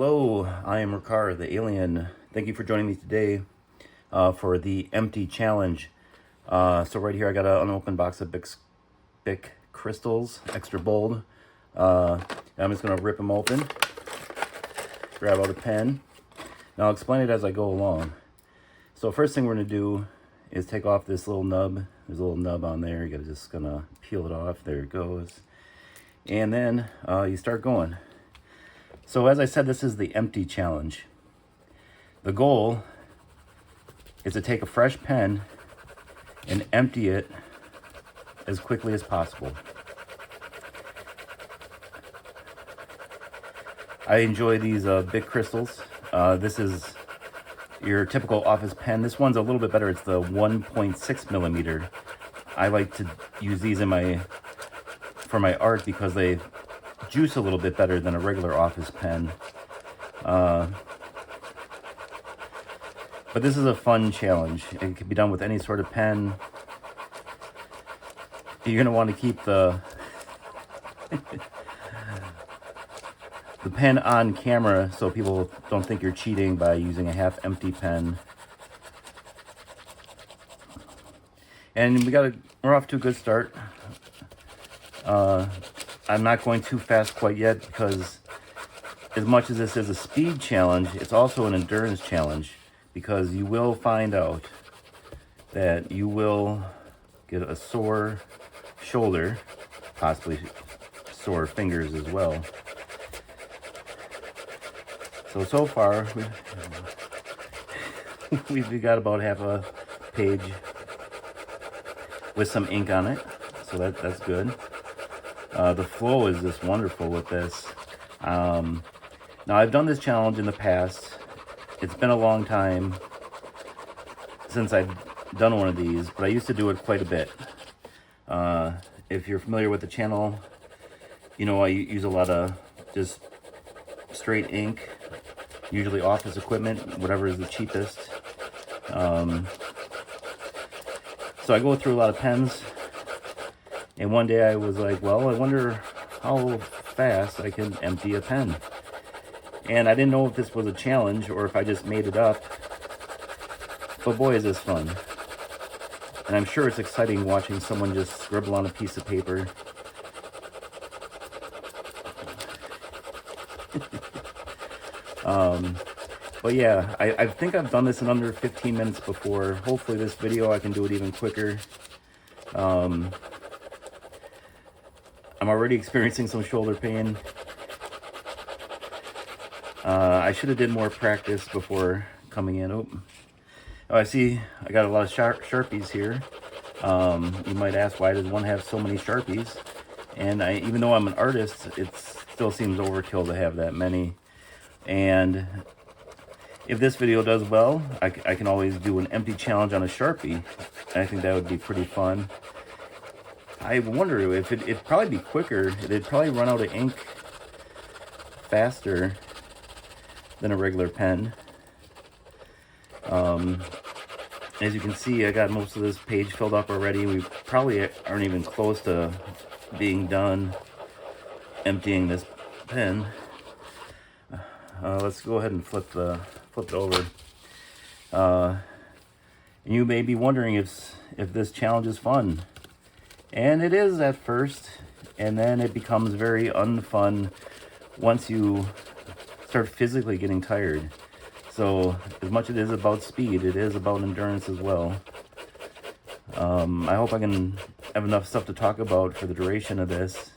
Hello, I am RACCAR, the alien. Thank you for joining me today for the empty challenge. So right here I got an unopened box of Bic crystals, extra bold. I'm just going to rip them open, grab out a pen. Now I'll explain it as I go along. So first thing we're going to do is take off this little nub. There's a little nub on there. You're just going to peel it off. There it goes. And then you start going. So as I said, this is the empty challenge. The goal is to take a fresh pen and empty it as quickly as possible. I enjoy these Bic crystals. This is your typical office pen. This one's a little bit better. It's the 1.6 millimeter. I like to use these for my art because they juice a little bit better than a regular office pen. But this is a fun challenge. It can be done with any sort of pen. You're going to want to keep the pen on camera so people don't think you're cheating by using a half empty pen. And we're off to a good start. I'm not going too fast quite yet because as much as this is a speed challenge, it's also an endurance challenge, because you will find out that you will get a sore shoulder, possibly sore fingers as well. So far, we've got about half a page with some ink on it, so that's good. The flow is just wonderful with this. Now, I've done this challenge in the past. It's been a long time since I've done one of these, but I used to do it quite a bit. If you're familiar with the channel, you know I use a lot of just straight ink, usually office equipment, whatever is the cheapest. So I go through a lot of pens. And one day I was like, well, I wonder how fast I can empty a pen. And I didn't know if this was a challenge or if I just made it up. But boy, is this fun. And I'm sure it's exciting watching someone just scribble on a piece of paper. But yeah, I think I've done this in under 15 minutes before. Hopefully this video I can do it even quicker. I'm already experiencing some shoulder pain. I should have did more practice before coming in. Oh, I see I got a lot of Sharpies here. You might ask, why does one have so many Sharpies? And even though I'm an artist, it still seems overkill to have that many. And if this video does well, I can always do an empty challenge on a Sharpie. I think that would be pretty fun. I wonder if it'd probably be quicker. It'd probably run out of ink faster than a regular pen. As you can see, I got most of this page filled up already. We probably aren't even close to being done emptying this pen. Let's go ahead and flip it over. And you may be wondering if this challenge is fun. And it is at first, and then it becomes very unfun once you start physically getting tired. So as much as it is about speed, it is about endurance as well. I hope I can have enough stuff to talk about for the duration of this.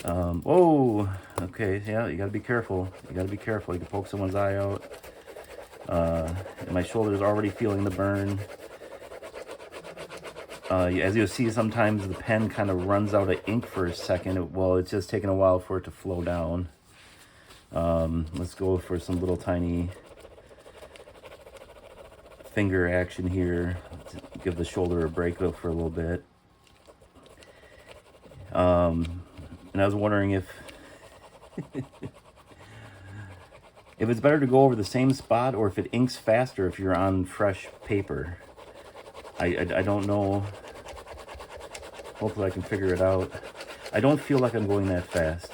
Whoa, okay, yeah, you gotta be careful. You gotta be careful. You can poke someone's eye out. And my shoulder's already feeling the burn. As you'll see, sometimes the pen kind of runs out of ink for a second. Well, it's just taking a while for it to flow down. Let's go for some little tiny finger action here to give the shoulder a break for a little bit. And I was wondering if it's better to go over the same spot or if it inks faster if you're on fresh paper. I don't know. Hopefully I can figure it out. I don't feel like I'm going that fast.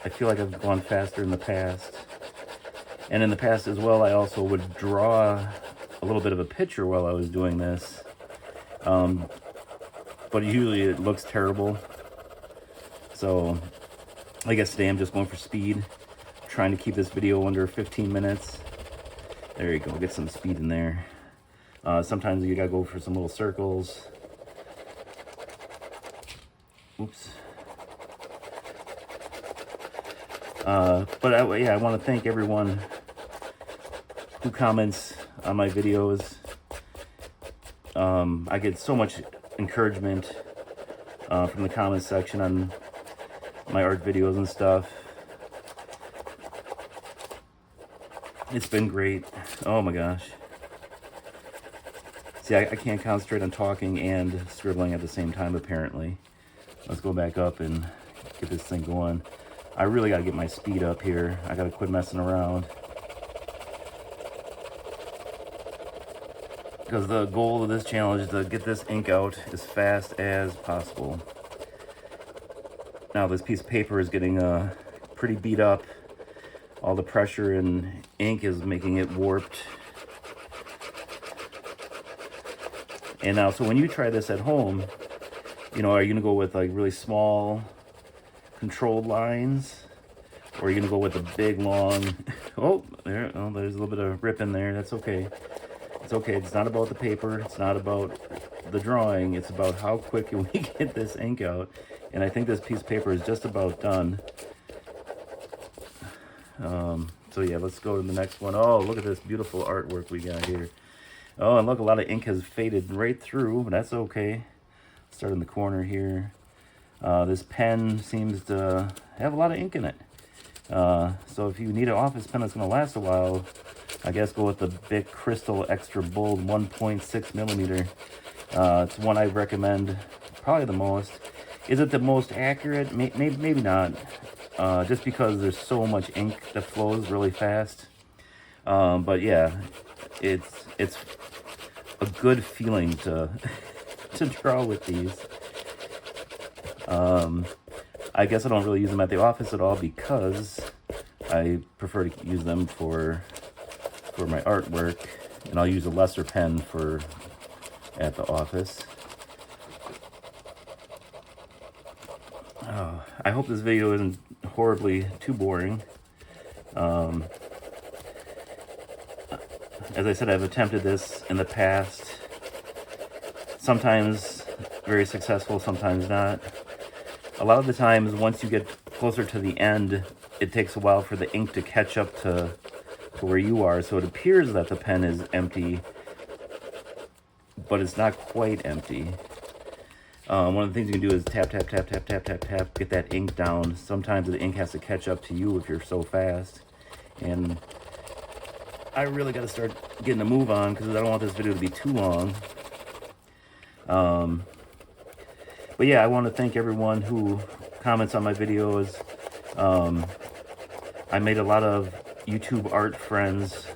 I feel like I've gone faster in the past. And in the past as well, I also would draw a little bit of a picture while I was doing this. But usually it looks terrible. So I guess today I'm just going for speed, trying to keep this video under 15 minutes. There you go, get some speed in there. Sometimes you gotta go for some little circles. Oops. But I want to thank everyone who comments on my videos. I get so much encouragement from the comments section on my art videos and stuff. It's been great. Oh my gosh. See, I can't concentrate on talking and scribbling at the same time, apparently. Let's go back up and get this thing going. I really got to get my speed up here. I got to quit messing around. Because the goal of this challenge is to get this ink out as fast as possible. Now this piece of paper is getting pretty beat up. All the pressure and ink is making it warped. And now, so when you try this at home, you know, are you going to go with like really small controlled lines? Or are you going to go with a big, long... Oh, there's a little bit of rip in there. That's okay. It's okay. It's not about the paper. It's not about the drawing. It's about how quick can we get this ink out. And I think this piece of paper is just about done. So yeah, let's go to the next one. Oh, look at this beautiful artwork we got here. Oh, and look, a lot of ink has faded right through, but that's okay. Start in the corner here. This pen seems to have a lot of ink in it. So if you need an office pen that's going to last a while, I guess go with the Bic Crystal Extra Bold 1.6 millimeter. It's one I recommend probably the most. Is it the most accurate? Maybe not. Just because there's so much ink that flows really fast. But yeah, it's a good feeling to draw with these. I guess I don't really use them at the office at all because I prefer to use them for my artwork, and I'll use a lesser pen for at the office. Oh, I hope this video isn't horribly too boring. As I said, I've attempted this in the past. Sometimes very successful, sometimes not. A lot of the times, once you get closer to the end, it takes a while for the ink to catch up to where you are. So it appears that the pen is empty, but it's not quite empty. One of the things you can do is tap, tap, tap, tap, tap, tap, tap, get that ink down. Sometimes the ink has to catch up to you if you're so fast. And I really got to start getting a move on because I don't want this video to be too long. But yeah, I want to thank everyone who comments on my videos. I made a lot of YouTube art friends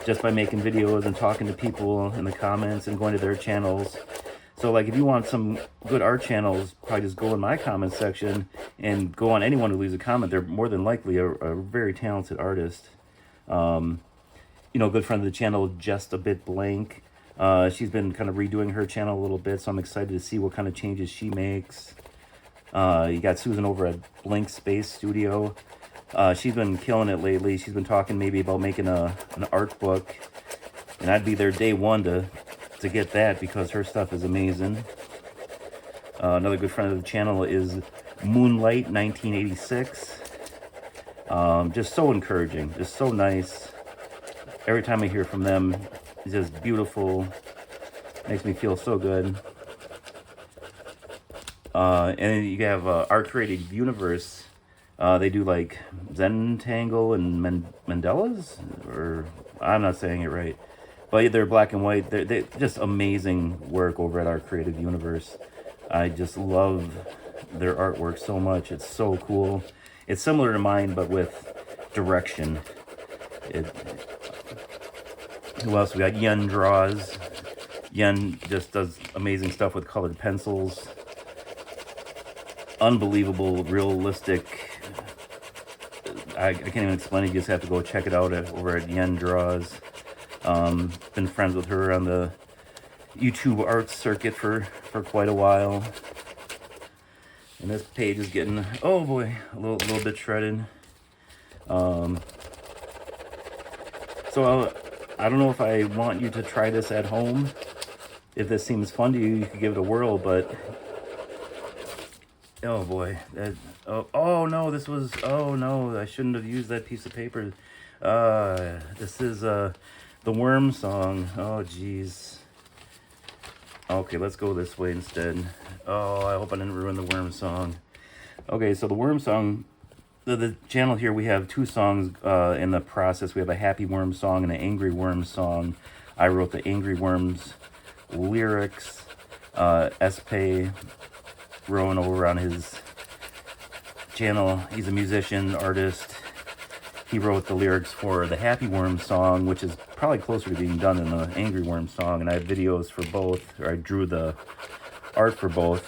just by making videos and talking to people in the comments and going to their channels. So like if you want some good art channels, probably just go in my comment section and go on anyone who leaves a comment. They're more than likely a very talented artist. You know, a good friend of the channel, Just a Bit Blank. She's been kind of redoing her channel a little bit, so I'm excited to see what kind of changes she makes. You got Susan over at Blank Space Studio. She's been killing it lately. She's been talking maybe about making an art book, and I'd be there day one to get that because her stuff is amazing. Another good friend of the channel is Moonlight 1986. Just so encouraging, just so nice. Every time I hear from them, it's just beautiful. Makes me feel so good. And then you have Art Creative Universe. They do like Zentangle and Mandela's, or I'm not saying it right, but they're black and white. They're just amazing work over at Art Creative Universe. I just love their artwork so much. It's so cool. It's similar to mine, but with direction. Who else? We got Yen Draws. Yen just does amazing stuff with colored pencils. Unbelievable, realistic I can't even explain it. You just have to go check it out over at Yen Draws. Been friends with her on the YouTube art circuit for quite a while. And this page is getting, oh boy, a little bit shredded. So I don't know if I want you to try this at home. If this seems fun to you, you could give it a whirl, but oh boy, oh no, this was, oh no, I shouldn't have used that piece of paper. This is the Worm song. Oh geez. Okay, let's go this way instead. Oh, I hope I didn't ruin the Worm song. Okay, so the Worm song, the channel here, we have two songs in the process. We have a Happy Worm song and an Angry Worm song. I wrote the Angry Worms lyrics. Espe Rowan over on his channel, he's a musician, artist. He wrote the lyrics for the Happy Worm song, which is probably closer to being done than the Angry Worm song, and I have videos for both, or I drew the art for both.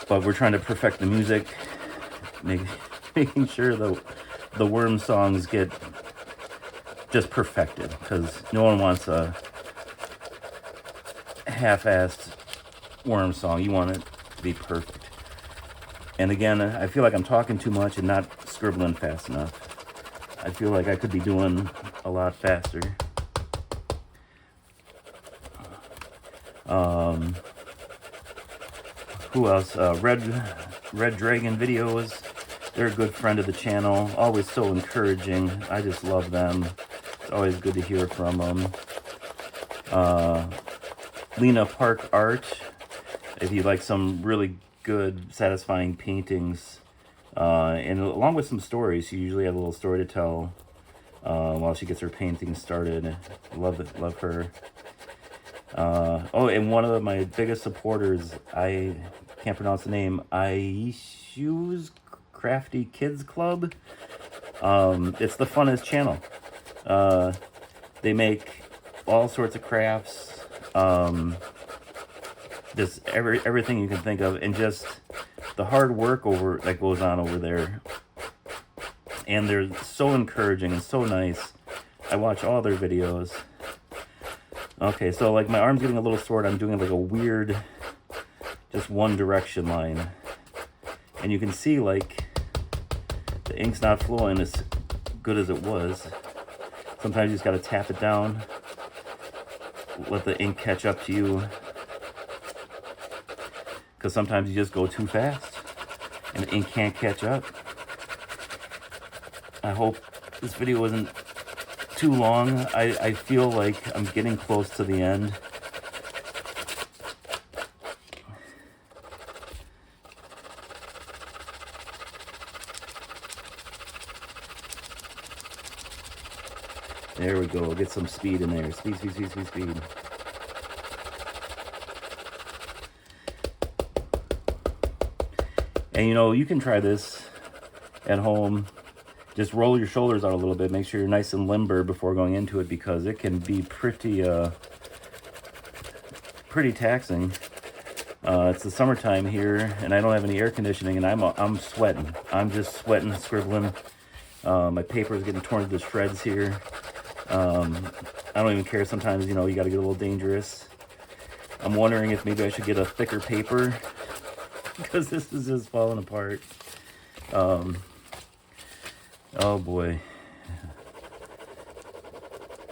But we're trying to perfect the music, making sure the Worm songs get just perfected, because no one wants a half-assed Worm song. You want it to be perfect. And again, I feel like I'm talking too much and not scribbling fast enough. I feel like I could be doing a lot faster. Who else? Red Dragon Videos. They're a good friend of the channel. Always so encouraging. I just love them. It's always good to hear from them. Lena Park Art. If you like some really good, satisfying paintings, and along with some stories, she usually has a little story to tell while she gets her painting started. Love it, love her. Oh, and one of my biggest supporters, I can't pronounce the name, Aishu's Crafty Kids Club. It's the funnest channel. They make all sorts of crafts. Just everything you can think of, and just the hard work that goes on over there. And they're so encouraging and so nice. I watch all their videos. Okay, so like my arm's getting a little sore. I'm doing like a weird, just one direction line. And you can see like the ink's not flowing as good as it was. Sometimes you just gotta tap it down, let the ink catch up to you. Because sometimes you just go too fast and the ink can't catch up. I hope this video isn't too long. I feel like I'm getting close to the end. There we go. Get some speed in there. Speed, speed, speed, speed, speed. And you know, you can try this at home. Just roll your shoulders out a little bit. Make sure you're nice and limber before going into it, because it can be pretty taxing. It's the summertime here, and I don't have any air conditioning, and I'm sweating. I'm just sweating, scribbling. My paper is getting torn to shreds here. I don't even care. Sometimes, you know, you got to get a little dangerous. I'm wondering if maybe I should get a thicker paper, because this is just falling apart. Oh boy.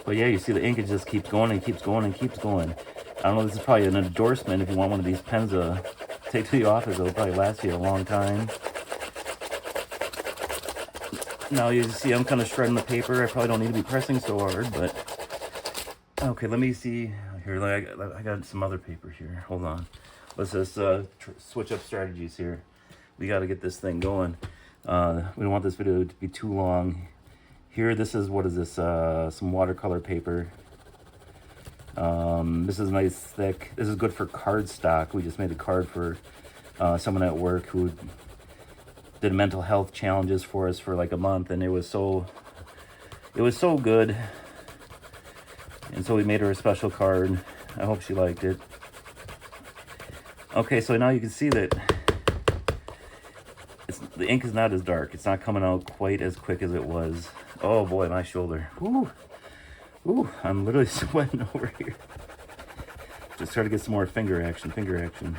But yeah, you see the ink, it just keeps going and keeps going and keeps going. I don't know, this is probably an endorsement. If you want one of these pens to take to the office, it'll probably last you a long time. Now you see I'm kind of shredding the paper. I probably don't need to be pressing so hard, but okay, let me see here. I got some other paper here. Hold on. Let's just switch up strategies here. We got to get this thing going. We don't want this video to be too long. Here, this is, what is this? Some watercolor paper. This is nice, thick. This is good for cardstock. We just made a card for someone at work who did mental health challenges for us for like a month, and it was so good. And so we made her a special card. I hope she liked it. Okay, so now you can see that the ink is not as dark. It's not coming out quite as quick as it was. Oh boy, my shoulder. Ooh, ooh, I'm literally sweating over here. Just try to get some more finger action, finger action.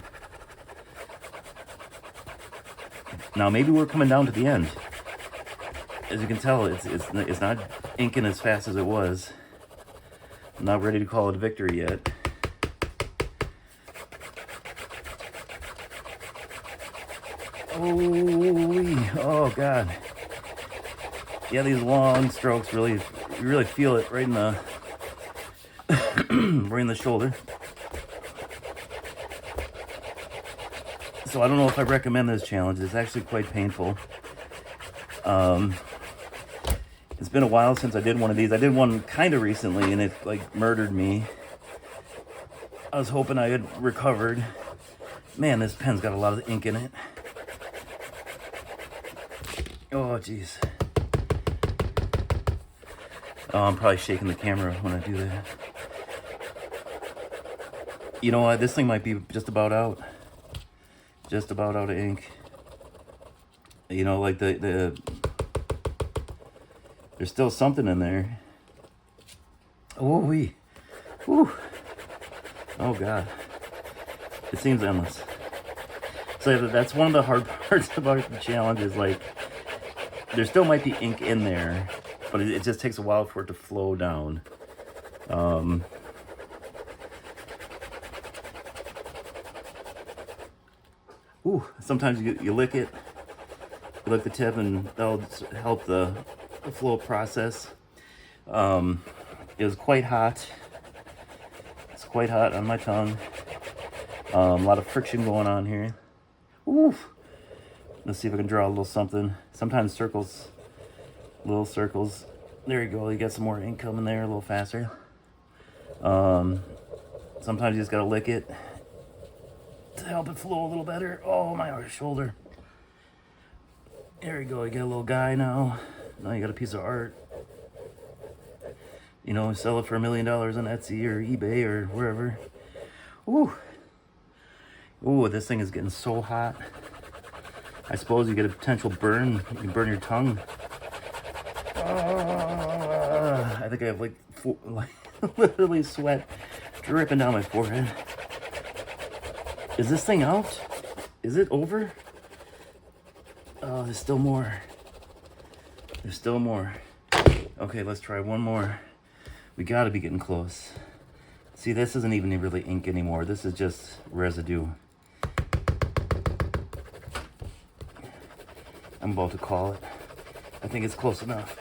Now maybe we're coming down to the end. As you can tell, it's not inking as fast as it was. I'm not ready to call it a victory yet. Holy, oh God. Yeah, these long strokes you really feel it right in the right in the shoulder. So I don't know if I recommend this challenge. It's actually quite painful. It's been a while since I did one of these. I did one kind of recently and it like murdered me. I was hoping I had recovered. Man, this pen's got a lot of ink in it. Oh, jeez. Oh, I'm probably shaking the camera when I do that. You know what? This thing might be just about out. Just about out of ink. You know, like there's still something in there. Oh, wee. Whew. Oh, God. It seems endless. So that's one of the hard parts about the challenge is like, there still might be ink in there, but it just takes a while for it to flow down. Ooh, sometimes you lick it, you lick the tip, and that'll help the flow process. It was quite hot. It's quite hot on my tongue. A lot of friction going on here. Ooh. Let's see if I can draw a little something. Sometimes circles, little circles. There you go. You got some more ink coming there a little faster. Sometimes you just gotta lick it to help it flow a little better. Oh, my shoulder. There you go. You got a little guy now. Now you got a piece of art. You know, sell it for $1 million on Etsy or eBay or wherever. Ooh. Ooh, this thing is getting so hot. I suppose you get a potential burn. You can burn your tongue. I think I have like literally sweat dripping down my forehead. Is this thing out? Is it over? Oh, there's still more. There's still more. Okay, let's try one more. We gotta be getting close. See, this isn't even really ink anymore. This is just residue. I'm about to call it. I think it's close enough.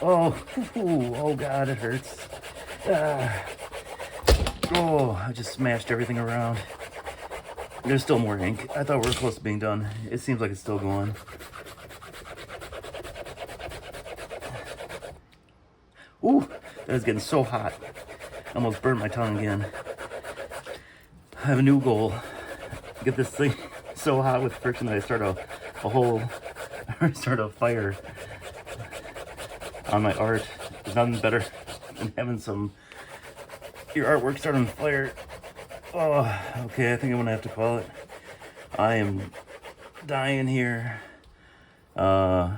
Oh God, it hurts. Oh, I just smashed everything around. There's still more ink. I thought we were close to being done. It seems like it's still going. Ooh, that is getting so hot. I almost burned my tongue again. I have a new goal. Get this thing so hot with friction that I start start a fire on my art. There's nothing better than having your artwork start on fire. Oh, okay, I think I'm gonna have to call it. I am dying here. As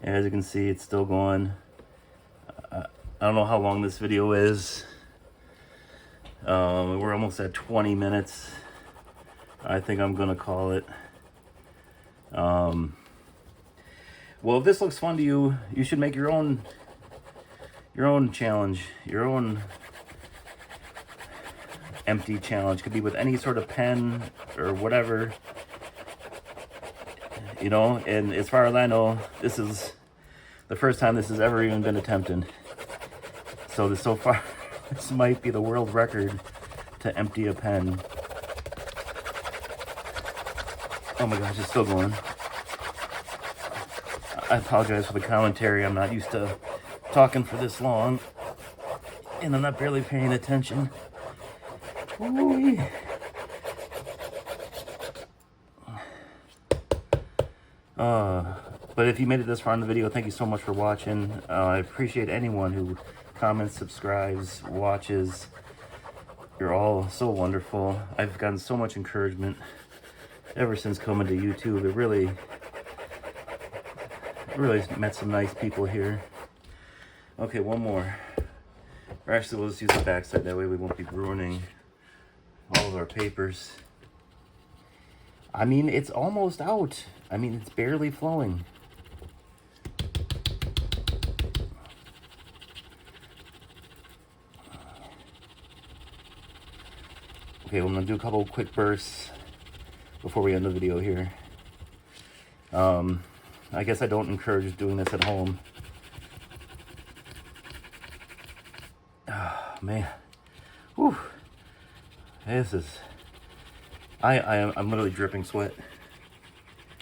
you can see, it's still going. I don't know how long this video is. We're almost at 20 minutes. I think I'm gonna call it. Well, if this looks fun to you, you should make your own challenge, your own empty challenge. Could be with any sort of pen or whatever, you know. And as far as I know, this is the first time this has ever even been attempted. So far, this might be the world record to empty a pen. Oh my gosh, it's still going. I apologize for the commentary. I'm not used to talking for this long, and I'm not barely paying attention. Ooh-wee. But if you made it this far in the video, thank you so much for watching. I appreciate anyone who comments, subscribes, watches. You're all so wonderful. I've gotten so much encouragement ever since coming to YouTube. It really met some nice people here. Okay, one more. Or actually, we'll just use the backside. That way we won't be ruining all of our papers. I mean, it's almost out. I mean, it's barely flowing. Okay, well, I'm gonna do a couple quick bursts before we end the video here. I guess I don't encourage doing this at home. Oh, man. Whew. This is... I'm literally dripping sweat.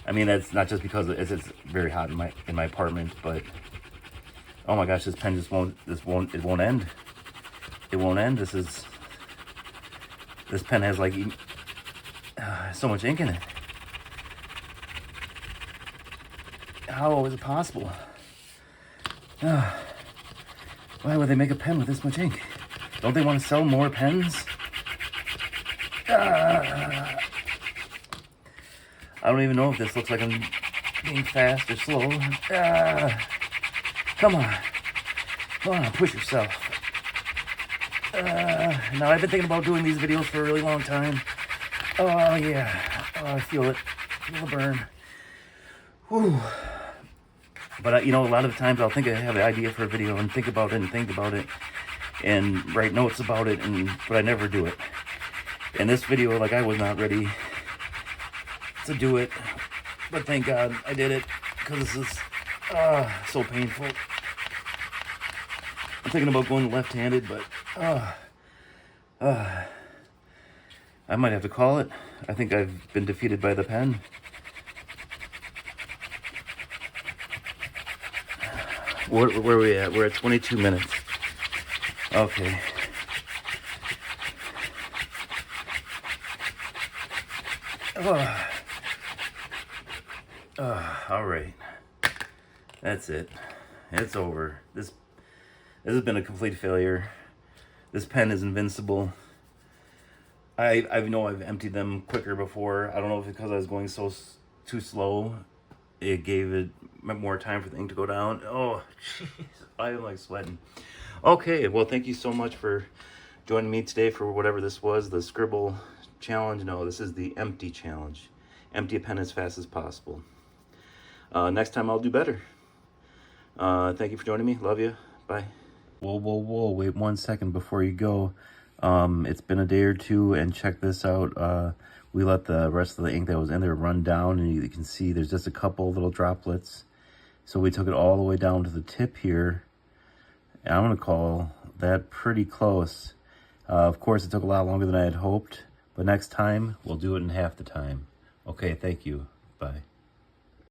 I mean, that's not just because it's very hot in my apartment, but oh my gosh, this pen just won't end. It won't end. This pen has like so much ink in it. How is it possible? Why would they make a pen with this much ink? Don't they want to sell more pens? I don't even know if this looks like I'm being fast or slow. Come on, push yourself. Now, I've been thinking about doing these videos for a really long time. Oh, yeah. Oh, I feel it. Feel the burn. Whew. But, you know, a lot of times I'll think I have an idea for a video and think about it and write notes about it, but I never do it. In this video, like, I was not ready to do it. But thank God I did it, because this is so painful. I'm thinking about going left-handed, but I might have to call it. I think I've been defeated by the pen. Where are we at? We're at 22 minutes. Okay. All right. That's it. It's over. This has been a complete failure. This pen is invincible. I know I've emptied them quicker before. I don't know if it's because I was going too slow. It gave it more time for the ink to go down. Oh, jeez. I am like sweating. Okay, well, thank you so much for joining me today for whatever this was, the scribble challenge. No, this is the empty challenge. Empty a pen as fast as possible. Next time I'll do better. Thank you for joining me. Love you. Bye. Whoa. Wait 1 second before you go. It's been a day or two, and check this out. We let the rest of the ink that was in there run down, and you can see there's just a couple little droplets. So we took it all the way down to the tip here. And I'm going to call that pretty close. Of course, it took a lot longer than I had hoped, but next time we'll do it in half the time. Okay, thank you. Bye.